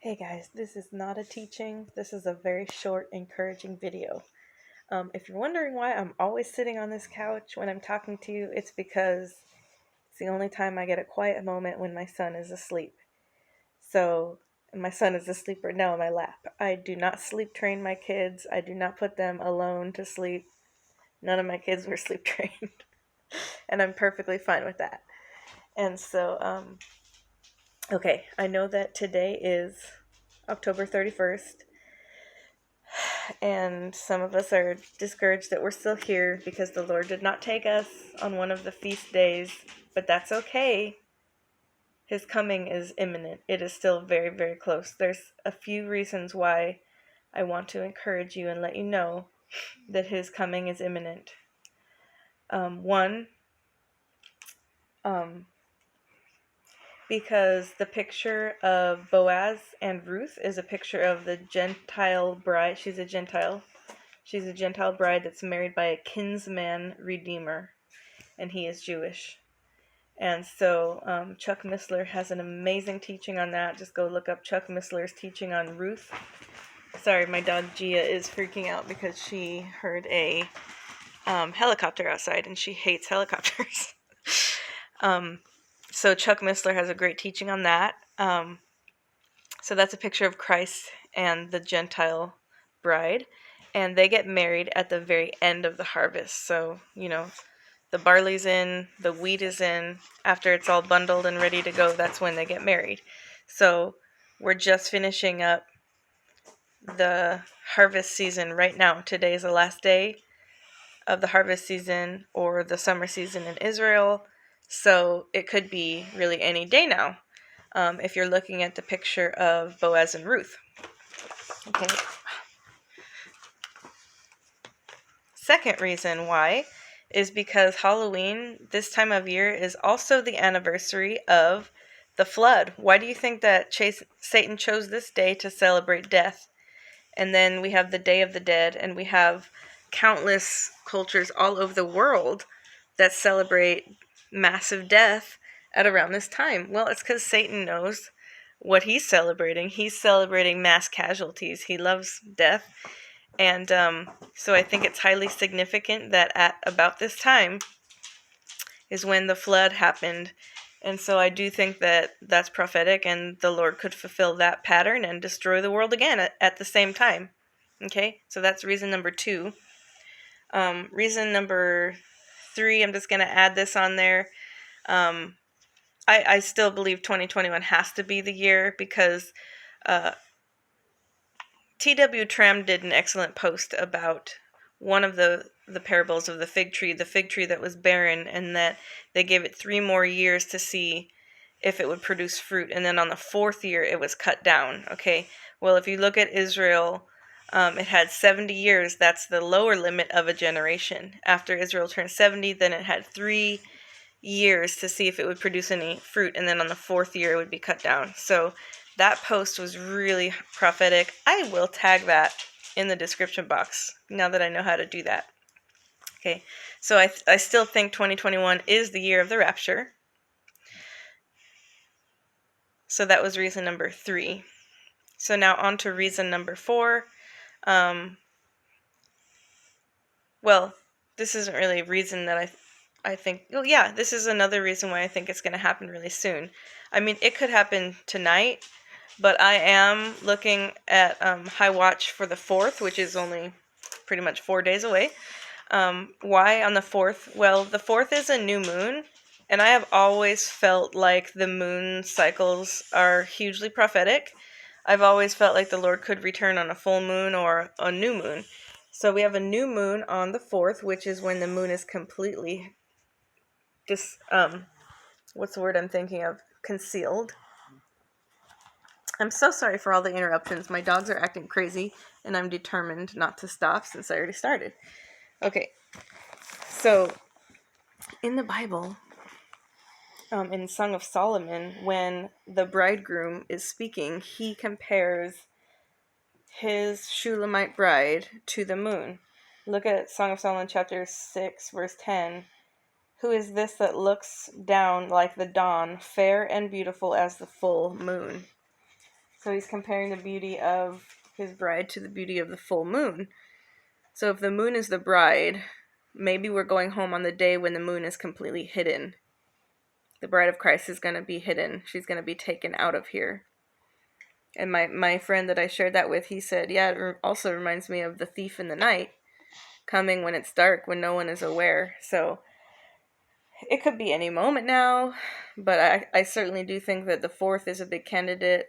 Hey guys, this is not a teaching. This is a very short, encouraging video. If you're wondering why I'm always sitting on this couch when I'm talking to you, it's because it's the only time I get a quiet moment when my son is asleep. So, my son is asleep right now in my lap. I do not sleep train my kids. I do not put them alone to sleep. None of my kids were sleep trained. And I'm perfectly fine with that. And so, okay, I know that today is October 31st. And some of us are discouraged that we're still here because the Lord did not take us on one of the feast days, but that's okay. His coming is imminent. It is still very, very close. There's a few reasons why I want to encourage you and let you know that his coming is imminent. One, because the picture of Boaz and Ruth is a picture of the Gentile bride. She's a Gentile bride that's married by a kinsman redeemer, and he is Jewish. And so Chuck Missler has an amazing teaching on that. Just go look up Chuck Missler's teaching on Ruth. Sorry, my dog Gia is freaking out because she heard a helicopter outside, and she hates helicopters. So Chuck Missler has a great teaching on that. So that's a picture of Christ and the Gentile bride, and they get married at the very end of the harvest. So, the barley's in, the wheat is in. After it's all bundled and ready to go, that's when they get married. So we're just finishing up the harvest season right now. Today is the last day of the harvest season or the summer season in Israel. So it could be really any day now, if you're looking at the picture of Boaz and Ruth. Okay. Second reason why is because Halloween, this time of year, is also the anniversary of the flood. Why do you think that Satan chose this day to celebrate death? And then we have the Day of the Dead, and we have countless cultures all over the world that celebrate massive death at around this time. Well, it's because Satan knows what he's celebrating. He's celebrating mass casualties. He loves death. And so I think it's highly significant that at about this time is when the flood happened. And so I do think that that's prophetic, and the Lord could fulfill that pattern and destroy the world again at the same time. Okay, so that's reason number 2. Reason number 3, I'm just going to add this on there. I still believe 2021 has to be the year because T.W. Tramms did an excellent post about one of the parables of the fig tree that was barren, and that they gave it 3 more years to see if it would produce fruit, and then on the 4th year it was cut down. Okay, well, if you look at Israel, it had 70 years. That's the lower limit of a generation. After Israel turned 70, then it had 3 years to see if it would produce any fruit, and then on the 4th year it would be cut down. So that post was really prophetic. I will tag that in the description box now that I know how to do that. Okay, so I still think 2021 is the year of the rapture. So that was reason number 3. So now on to reason number 4. Well, this isn't really a reason that I think, oh yeah, this is another reason why I think it's going to happen really soon. I mean, it could happen tonight, but I am looking at High Watch for the 4th, which is only pretty much 4 days away. Why on the 4th? Well, the 4th is a new moon, and I have always felt like the moon cycles are hugely prophetic. I've always felt like the Lord could return on a full moon or a new moon. So we have a new moon on the 4th, which is when the moon is completely what's the word I'm thinking of? Concealed. I'm so sorry for all the interruptions. My dogs are acting crazy, and I'm determined not to stop since I already started. Okay, so in the Bible, in Song of Solomon, when the bridegroom is speaking, he compares his Shulamite bride to the moon. Look at Song of Solomon chapter 6, verse 10. Who is this that looks down like the dawn, fair and beautiful as the full moon? So he's comparing the beauty of his bride to the beauty of the full moon. So if the moon is the bride, maybe we're going home on the day when the moon is completely hidden. The bride of Christ is going to be hidden. She's going to be taken out of here. And my friend that I shared that with, he said, yeah, it also reminds me of the thief in the night coming when it's dark, when no one is aware. So it could be any moment now, but I certainly do think that the 4th is a big candidate.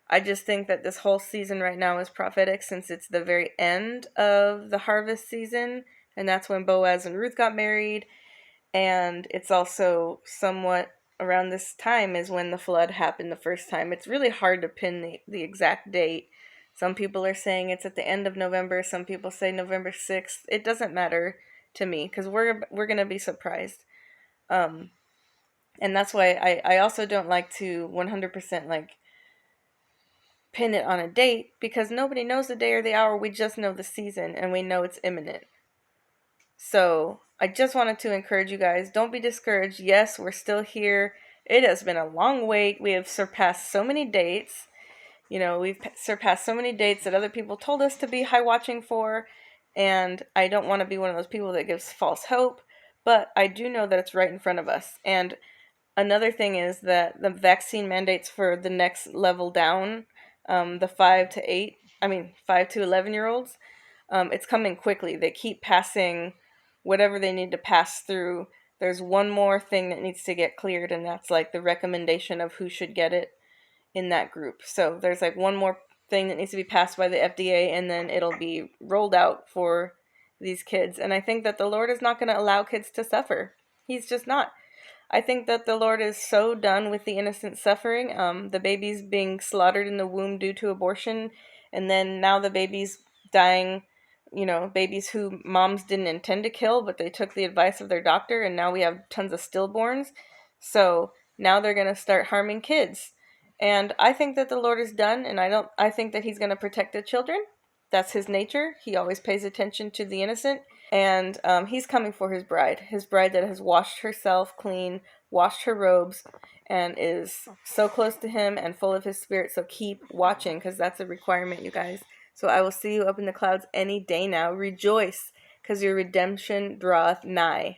I just think that this whole season right now is prophetic since it's the very end of the harvest season, and that's when Boaz and Ruth got married, and it's also somewhat around this time is when the flood happened the first time. It's really hard to pin the exact date. Some people are saying it's at the end of November, some people say November 6th. It doesn't matter to me because we're going to be surprised. And that's why I also don't like to 100% like pin it on a date because nobody knows the day or the hour. We just know the season and we know it's imminent. So I just wanted to encourage you guys, don't be discouraged. Yes, we're still here. It has been a long wait. We have surpassed so many dates. You know, we've surpassed so many dates that other people told us to be high watching for. And I don't want to be one of those people that gives false hope. But I do know that it's right in front of us. And another thing is that the vaccine mandates for the next level down, the 5 to 11-year-olds, it's coming quickly. They keep passing whatever they need to pass through. There's one more thing that needs to get cleared, and that's like the recommendation of who should get it in that group. So there's like one more thing that needs to be passed by the FDA, and then it'll be rolled out for these kids. And I think that the Lord is not going to allow kids to suffer. He's just not. I think that the Lord is so done with the innocent suffering. The babies being slaughtered in the womb due to abortion, and then now the babies dying, you know, babies who moms didn't intend to kill, but they took the advice of their doctor, and now we have tons of stillborns. So now they're going to start harming kids. And I think that the Lord is done, and I think that he's going to protect the children. That's his nature. He always pays attention to the innocent. And he's coming for his bride that has washed herself clean, washed her robes, and is so close to him and full of his spirit. So keep watching, because that's a requirement, you guys. So I will see you up in the clouds any day now. Rejoice, because your redemption draweth nigh.